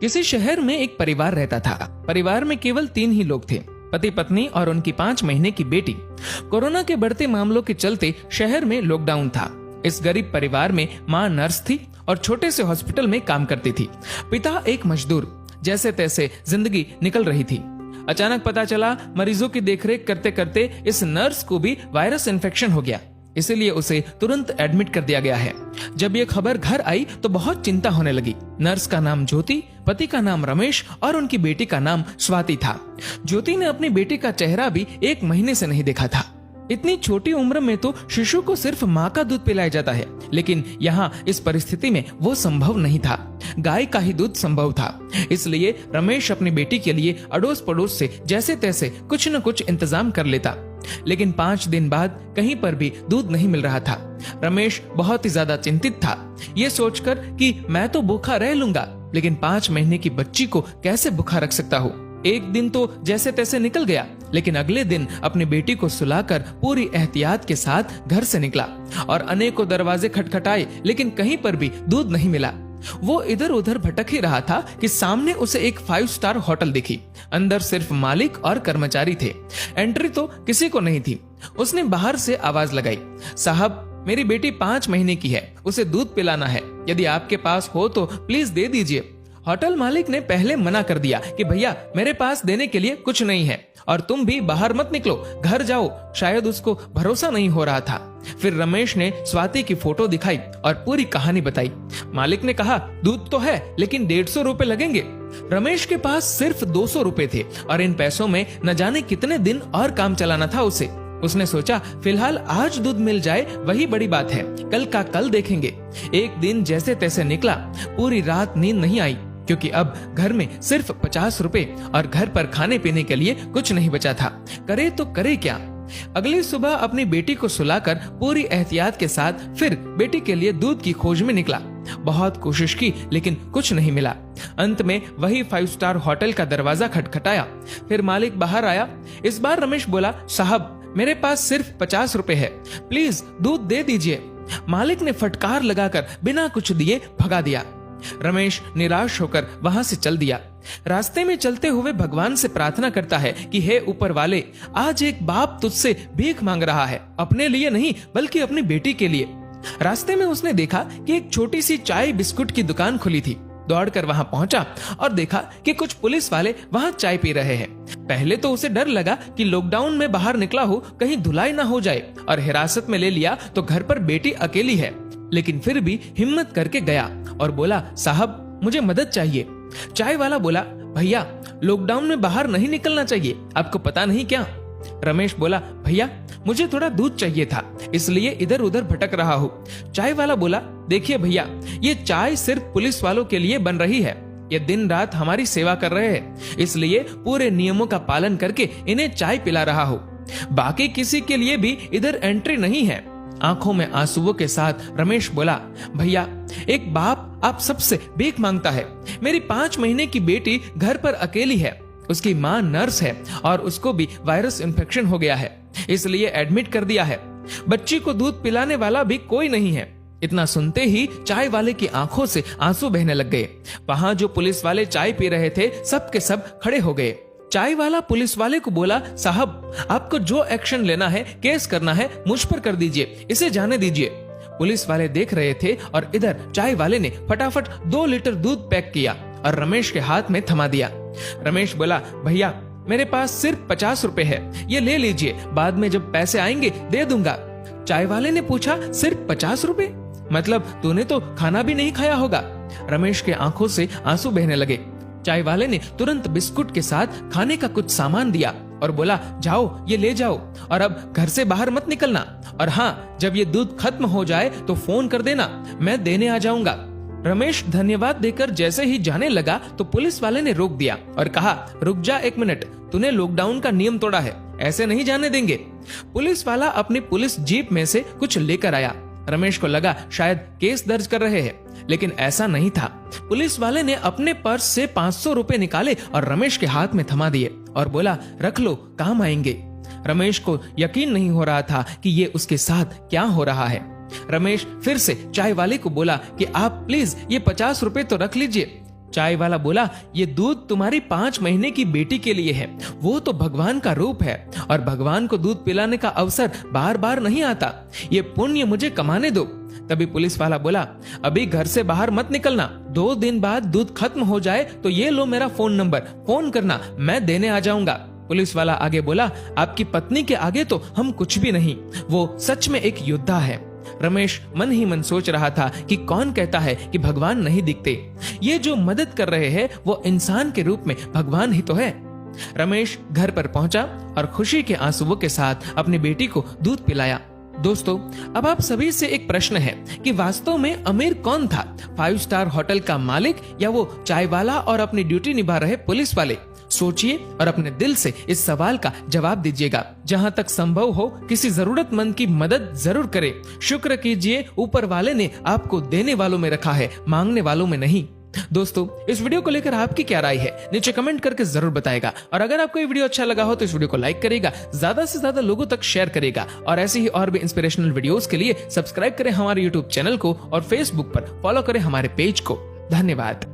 किसी शहर में एक परिवार रहता था। परिवार में केवल 3 ही लोग थे, पति पत्नी और उनकी 5 महीने की बेटी। कोरोना के बढ़ते मामलों के चलते शहर में लॉकडाउन था। इस गरीब परिवार में माँ नर्स थी और छोटे से हॉस्पिटल में काम करती थी। पिता एक मजदूर। जैसे तैसे जिंदगी निकल रही थी। अचानक पता चला मरीजों की देखरेख करते करते इस नर्स को भी वायरस इन्फेक्शन हो गया, इसीलिए उसे तुरंत एडमिट कर दिया गया है। जब ये खबर घर आई तो बहुत चिंता होने लगी। नर्स का नाम ज्योति, पति का नाम रमेश और उनकी बेटी का नाम स्वाति था। ज्योति ने अपनी बेटी का चेहरा भी 1 महीने से नहीं देखा था। इतनी छोटी उम्र में तो शिशु को सिर्फ माँ का दूध पिलाया जाता है, लेकिन यहाँ इस परिस्थिति में वो संभव नहीं था। गाय का ही दूध संभव था। इसलिए रमेश अपनी बेटी के लिए अड़ोस पड़ोस से जैसे तैसे कुछ न कुछ इंतजाम कर लेता, लेकिन 5 दिन बाद कहीं पर भी दूध नहीं मिल रहा था। रमेश बहुत ही ज्यादा चिंतित था, ये सोचकर कि मैं तो भूखा रह लूंगा, लेकिन 5 महीने की बच्ची को कैसे भूखा रख सकता हूँ। एक दिन तो जैसे तैसे निकल गया, लेकिन अगले दिन अपनी बेटी को सुलाकर पूरी एहतियात के साथ घर से निकला और अनेकों दरवाजे खटखटाए, लेकिन कहीं पर भी दूध नहीं मिला। वो इधर उधर भटक ही रहा था कि सामने उसे एक 5 स्टार होटल दिखी। अंदर सिर्फ मालिक और कर्मचारी थे। एंट्री तो किसी को नहीं थी। उसने बाहर से आवाज लगाई, साहब मेरी बेटी 5 महीने की है, उसे दूध पिलाना है, यदि आपके पास हो तो प्लीज दे दीजिए। होटल मालिक ने पहले मना कर दिया कि भैया मेरे पास देने के लिए कुछ नहीं है और तुम भी बाहर मत निकलो, घर जाओ। शायद उसको भरोसा नहीं हो रहा था। फिर रमेश ने स्वाति की फोटो दिखाई और पूरी कहानी बताई। मालिक ने कहा दूध तो है, लेकिन 150 रुपए लगेंगे। रमेश के पास सिर्फ 200 रुपए थे और इन पैसों में न जाने कितने दिन और काम चलाना था उसे। उसने सोचा फिलहाल आज दूध मिल जाए वही बड़ी बात है, कल का कल देखेंगे। एक दिन जैसे तैसे निकला। पूरी रात नींद नहीं आई, क्योंकि अब घर में सिर्फ 50 रुपए और घर पर खाने पीने के लिए कुछ नहीं बचा था। करे तो करे क्या। अगली सुबह अपनी बेटी को सुलाकर पूरी एहतियात के साथ फिर बेटी के लिए दूध की खोज में निकला। बहुत कोशिश की, लेकिन कुछ नहीं मिला। अंत में वही 5 स्टार होटल का दरवाजा खटखटाया। फिर मालिक बाहर आया। इस बार रमेश बोला, साहब मेरे पास सिर्फ 50 रुपए है, प्लीज दूध दे दीजिए। मालिक ने फटकार लगाकर बिना कुछ दिए भगा दिया। रमेश निराश होकर वहां से चल दिया। रास्ते में चलते हुए भगवान से प्रार्थना करता है कि हे ऊपर वाले, आज एक बाप तुझसे भीख मांग रहा है, अपने लिए नहीं बल्कि अपनी बेटी के लिए। रास्ते में उसने देखा कि एक छोटी सी चाय बिस्कुट की दुकान खुली थी। दौड़कर वहां पहुंचा और देखा कि कुछ पुलिस वाले वहां चाय पी रहे हैं। पहले तो उसे डर लगा कि लॉकडाउन में बाहर निकला हो कहीं धुलाई ना हो जाए और हिरासत में ले लिया तो घर पर बेटी अकेली है, लेकिन फिर भी हिम्मत करके गया और बोला, साहब मुझे मदद चाहिए। चाय वाला बोला, भैया लॉकडाउन में बाहर नहीं निकलना चाहिए, आपको पता नहीं क्या। रमेश बोला, भैया मुझे थोड़ा दूध चाहिए था, इसलिए इधर उधर भटक रहा हूँ। चाय वाला बोला, देखिए भैया ये चाय सिर्फ पुलिस वालों के लिए बन रही है, ये दिन रात हमारी सेवा कर रहे हैं, इसलिए पूरे नियमों का पालन करके इन्हें चाय पिला रहा हूँ। बाकी किसी के लिए भी इधर एंट्री नहीं है। आंखों में आंसुओं के साथ रमेश बोला, भैया एक बाप आप सबसे भीख मांगता है। मेरी 5 महीने की बेटी घर पर अकेली है, उसकी माँ नर्स है और उसको भी वायरस इन्फेक्शन हो गया है, इसलिए एडमिट कर दिया है। बच्ची को दूध पिलाने वाला भी कोई नहीं है। इतना सुनते ही चाय वाले की आंखों से आंसू बहने लग गए। वहां जो पुलिस वाले चाय पी रहे थे सब के सब खड़े हो गए। चाय वाला पुलिस वाले को बोला, साहब आपको जो एक्शन लेना है, केस करना है, मुझ पर कर दीजिए, इसे जाने दीजिए। पुलिस वाले देख रहे थे और इधर चाय वाले ने फटाफट 2 लीटर दूध पैक किया और रमेश के हाथ में थमा दिया। रमेश बोला, भैया मेरे पास सिर्फ 50 रुपए है, ये ले लीजिए, बाद में जब पैसे आएंगे दे दूंगा। चाय वाले ने पूछा, सिर्फ 50 रुपए? मतलब तूने तो खाना भी नहीं खाया होगा। रमेश के आंखों से आंसू बहने लगे। चाय वाले ने तुरंत बिस्कुट के साथ खाने का कुछ सामान दिया और बोला, जाओ ये ले जाओ और अब घर से बाहर मत निकलना, और हाँ जब ये दूध खत्म हो जाए तो फोन कर देना, मैं देने आ जाऊंगा। रमेश धन्यवाद देकर जैसे ही जाने लगा तो पुलिस वाले ने रोक दिया और कहा, रुक जा 1 मिनट, तूने लॉकडाउन का नियम तोड़ा है, ऐसे नहीं जाने देंगे। पुलिस वाला अपनी पुलिस जीप में से कुछ लेकर आया। रमेश को लगा शायद केस दर्ज कर रहे हैं, लेकिन ऐसा नहीं था। पुलिस वाले ने अपने पर्स से 500 रुपए निकाले और रमेश के हाथ में थमा दिए और बोला, रख लो, काम आएंगे। रमेश को यकीन नहीं हो रहा था कि ये उसके साथ क्या हो रहा है। रमेश फिर से चाय वाले को बोला कि आप प्लीज ये 50 रुपए तो रख लीजिए। चाय वाला बोला, ये दूध तुम्हारी 5 महीने की बेटी के लिए है। वो तो भगवान का रूप है और भगवान को दूध पिलाने का अवसर बार बार नहीं आता। ये पुण्य मुझे कमाने दो। तभी पुलिस वाला बोला, अभी घर से बाहर मत निकलना, 2 दिन बाद दूध खत्म हो जाए तो ये लो मेरा फोन नंबर, फोन करना, मैं देने आ जाऊंगा। पुलिस वाला आगे बोला, आपकी पत्नी के आगे तो हम कुछ भी नहीं, वो सच में एक योद्धा है। रमेश मन ही मन सोच रहा था कि कौन कहता है कि भगवान नहीं दिखते। ये जो मदद कर रहे हैं वो इंसान के रूप में भगवान ही तो है। रमेश घर पर पहुंचा और खुशी के आंसुओं के साथ अपनी बेटी को दूध पिलाया। दोस्तों, अब आप सभी से एक प्रश्न है कि वास्तव में अमीर कौन था, 5 स्टार होटल का मालिक या वो चाय वाला और अपनी ड्यूटी निभा रहे पुलिस वाले? सोचिए और अपने दिल से इस सवाल का जवाब दीजिएगा। जहां तक संभव हो किसी जरूरतमंद की मदद जरूर करें। शुक्र कीजिए, ऊपर वाले ने आपको देने वालों में रखा है, मांगने वालों में नहीं। दोस्तों, इस वीडियो को लेकर आपकी क्या राय है नीचे कमेंट करके जरूर बताएगा। और अगर आपको ये वीडियो अच्छा लगा हो तो इस वीडियो को लाइक करेगा, ज्यादा से ज्यादा लोगों तक शेयर करेगा और ऐसे ही और भी इंस्पिरेशनल वीडियोस के लिए सब्सक्राइब करें हमारे यूट्यूब चैनल को और फेसबुक पर फॉलो करें हमारे पेज को। धन्यवाद।